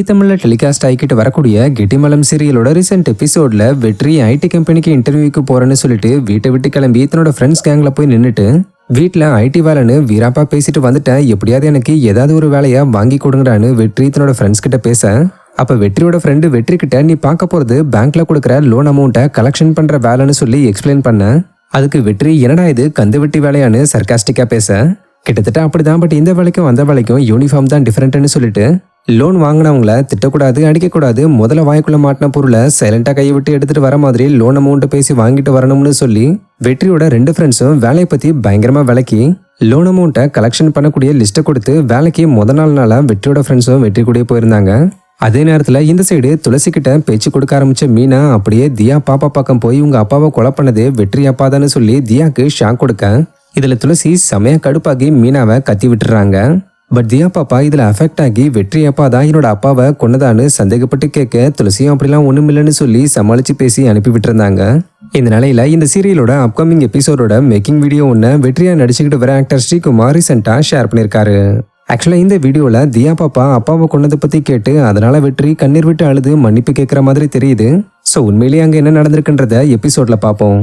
தமிழ்ல டெலிகாஸ்ட் ஆகிக்கிட்டு வரக்கூடிய கெட்டிமலம் சீரியலோட ரீசெண்ட் எபிசோட்ல வெற்றி ஐடி கம்பெனிக்கு இன்டர்வியூக்கு போறேன்னு சொல்லிட்டு வீட்டை விட்டு கிளம்பி தன்னோட ஃப்ரெண்ட்ஸ் கேங்ல போய் நின்னுட்டு வீட்டுல ஐடி வேலைன்னு வீராப்பா பேசிட்டு வந்துட்டேன், எப்படியாவது எனக்கு ஏதாவது ஒரு வேலையா வாங்கி கொடுங்கடான்னு வெற்றி தன்னோட ஃப்ரெண்ட்ஸ் கிட்ட பேச, அப்ப வெற்றியோட ஃப்ரெண்டு வெற்றி கிட்ட நீ பார்க்க போறது பேங்க்ல கொடுக்குற லோன் அமௌண்ட்டை கலெக்ஷன் பண்ற வேலைன்னு சொல்லி எக்ஸ்பிளைன் பண்ண, அதுக்கு வெற்றி என்னடா இது கந்து வெட்டி வேலையான்னு சர்காஸ்டிக்கா பேச, கிட்டத்தட்ட அப்படிதான், பட் இந்த வேலைக்கும் அந்த வேலைக்கும் யூனிஃபார்ம் தான் டிஃபரெண்ட்னு சொல்லிட்டு லோன் வாங்கினவங்கள திட்டக்கூடாது, அடிக்கக்கூடாது, முதல்ல வாய்க்குள்ள மாட்டின பொருளை சைலண்டா கையை விட்டு எடுத்துட்டு வர மாதிரி லோன் அமௌண்ட் பேசி வாங்கிட்டு வரணும்னு சொல்லி வெற்றியோட 2 ஃப்ரெண்ட்ஸும் வேலையை பத்தி பயங்கரமா விளக்கி லோன் அமௌண்ட்டை கலெக்ஷன் பண்ணக்கூடிய லிஸ்ட்டை கொடுத்து வேலைக்கு நாளா வெற்றியோட ஃப்ரெண்ட்ஸும் வெற்றி கூட போயிருந்தாங்க. அதே நேரத்துல இந்த சைடு துளசி கிட்ட பேச்சு கொடுக்க ஆரம்பிச்ச மீனா அப்படியே தியா பாப்பா பக்கம் போய் உங்க அப்பாவை கொலை பண்ணதே வெற்றி அப்பாதான்னு சொல்லி தியாக்கு ஷாக் கொடுக்க, இதுல துளசி செமையா கடுப்பாகி மீனாவை கத்தி விட்டுறாங்க. பட் தியா பாப்பா இதுல அஃபெக்ட் ஆகி வெற்றி அப்பா தான் என்னோட அப்பாவை கொன்னதான்னு சந்தேகப்பட்டு கேட்க, துளசியும் அப்படிலாம் ஒண்ணுமில்லைன்னு சொல்லி சமாளிச்சு பேசி அனுப்பி விட்டுருந்தாங்க. இந்த நிலையில இந்த சீரியலோட அப்கமிங் எபிசோடோட மேக்கிங் வீடியோ ஒன்று வெற்றியா நடிச்சுக்கிட்டு வர ஆக்டர் ஸ்ரீகுமார் ரீசெண்டா ஷேர் பண்ணியிருக்காரு. ஆக்சுவலா இந்த வீடியோல தியா பாப்பா அப்பாவை கொன்னதை பத்தி கேட்டு அதனால வெற்றி கண்ணீர் விட்டு அழுது மன்னிப்பு கேட்கிற மாதிரி தெரியுது. ஸோ உண்மையிலேயே அங்க என்ன நடந்திருக்குன்றத எபிசோட்ல பார்ப்போம்.